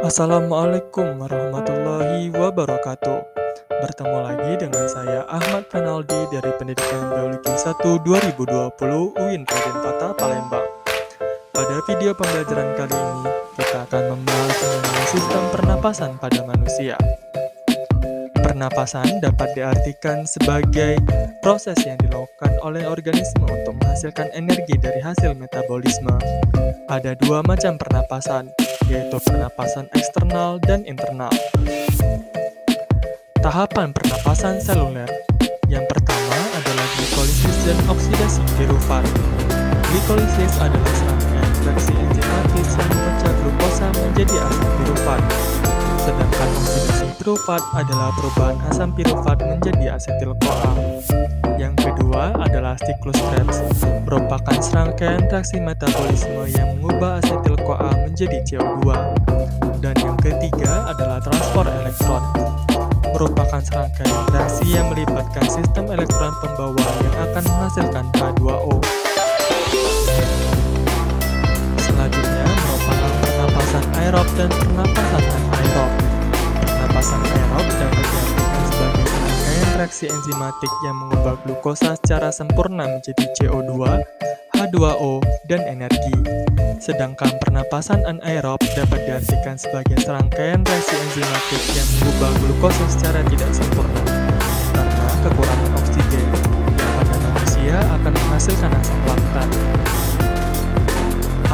Assalamualaikum warahmatullahi wabarakatuh. Bertemu lagi dengan saya Ahmad Fenaldi dari Pendidikan Biologi 1 2020 UIN Raden Fata Palembang. Pada video pembelajaran kali ini, kita akan membahas mengenai sistem pernapasan pada manusia. Pernapasan dapat diartikan sebagai proses yang dilakukan oleh organisme untuk menghasilkan energi dari hasil metabolisme. Ada dua macam pernapasan, yaitu pernapasan eksternal dan internal. Tahapan pernapasan seluler. Yang pertama adalah glikolisis dan oksidasi pirufat. Glikolisis adalah serangkaian reaksi enzimatis yang memecah glukosa menjadi asam pirufat. Sedangkan oksidasi pirufat adalah perubahan asam pirufat menjadi asetil-CoA. Yang kedua adalah siklus Krebs, merupakan serangkaian reaksi metabolisme yang mengubah asetil-CoA menjadi CO2. Dan yang ketiga adalah transport elektron, merupakan serangkaian reaksi yang melibatkan sistem elektron pembawa yang akan menghasilkan H2O. Selanjutnya merupakan pernapasan aerob dan pernapasan anaerob. Pernapasan aerob dapat diartikan sebagai serangkaian reaksi enzimatik yang mengubah glukosa secara sempurna menjadi CO2, H2O, dan energi. Sedangkan pernapasan anaerob dapat diartikan sebagai serangkaian reaksi enzimatik yang mengubah glukosa secara tidak sempurna karena kekurangan oksigen yang pada manusia akan menghasilkan asam laktat.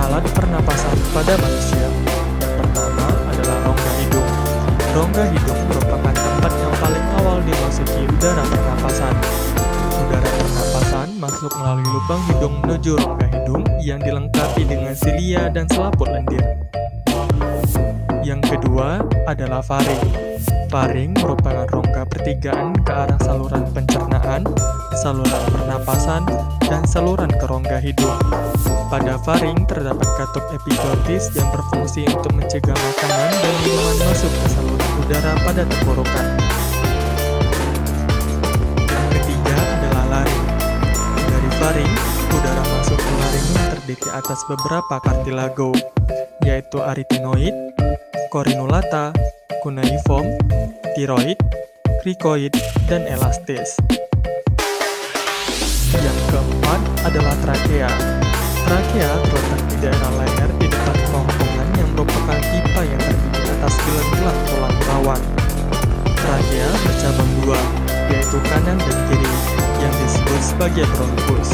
Alat pernapasan pada manusia. Yang pertama adalah rongga hidung. Rongga hidung merupakan tempat yang paling awal dimasuki udara pernapasan. Udara pernapasan masuk melalui lubang hidung menuju rongga hidung yang dilengkapi dengan silia dan selaput lendir. Yang kedua adalah faring. Faring merupakan rongga pertigaan ke arah saluran pencernaan, saluran pernapasan, dan saluran ke rongga hidung. Pada faring terdapat katup epiglotis yang berfungsi untuk mencegah makanan dan minuman masuk ke saluran udara pada tenggorokan. Yang ketiga adalah laring. Dari faring, udara masuk ke laring yang terdiri atas beberapa kartilago, yaitu arytenoid, korinulata, cuneiform, tiroid, krikoid, dan elastis. Yang keempat adalah trakea. Trakea terletak di daerah leher di depan kerongkongan yang merupakan pipa yang terdiri atas gelang-gelang tulang rawan. Trakea bercabang dua, yaitu kanan dan kiri, yang disebut sebagai bronkus.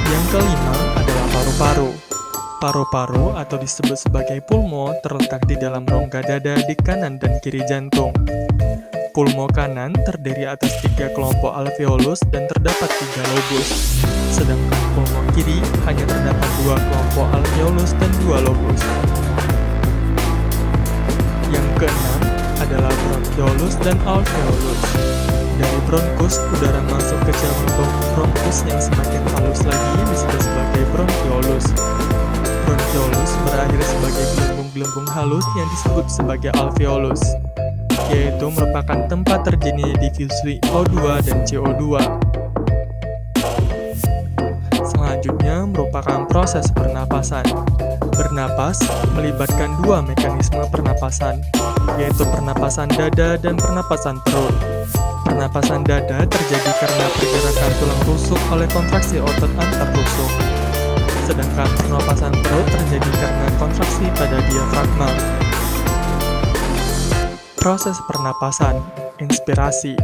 Yang kelima adalah paru-paru. Paru-paru atau disebut sebagai pulmo terletak di dalam rongga dada di kanan dan kiri jantung. Pulmo kanan terdiri atas 3 kelompok alveolus dan terdapat 3 lobus, sedangkan pulmo kiri hanya terdapat 2 kelompok alveolus dan 2 lobus. Yang keenam adalah bronchiolus dan alveolus. Dari bronkus, udara masuk ke cabang bronkus yang semakin halus lagi disebut sebagai bronchiolus. Bronchiolus berakhir sebagai gelembung-gelembung halus yang disebut sebagai alveolus, yaitu merupakan tempat terjadinya difusi O2 dan CO2. Selanjutnya merupakan proses pernapasan. Bernapas melibatkan 2 mekanisme pernapasan, yaitu pernapasan dada dan pernapasan perut. Pernapasan dada terjadi karena pergerakan tulang rusuk oleh kontraksi otot antar rusuk. Sedangkan pernapasan perut terjadi karena kontraksi pada diafragma. Proses pernapasan, inspirasi.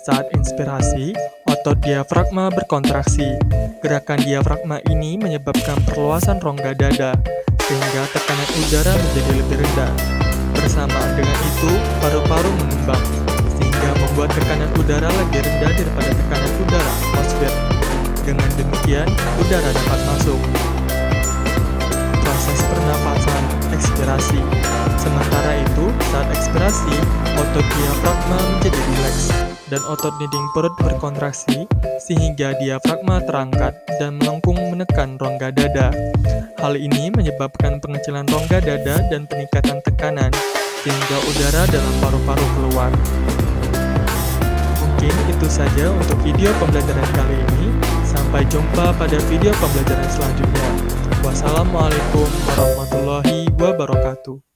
Saat inspirasi, otot diafragma berkontraksi. Gerakan diafragma ini menyebabkan perluasan rongga dada, sehingga tekanan udara menjadi lebih rendah. Bersamaan dengan itu, paru-paru mengembang, sehingga membuat tekanan udara lebih rendah daripada tekanan udara atmosfer. Dengan demikian, udara dapat masuk. Proses pernapasan, ekspirasi. Sementara itu, saat ekspirasi, otot diafragma menjadi rileks dan otot dinding perut berkontraksi sehingga diafragma terangkat dan melengkung menekan rongga dada. Hal ini menyebabkan pengecilan rongga dada dan peningkatan tekanan sehingga udara dalam paru-paru keluar. Mungkin itu saja untuk video pembelajaran kali ini. Sampai jumpa pada video pembelajaran selanjutnya. Wassalamualaikum warahmatullahi wabarakatuh.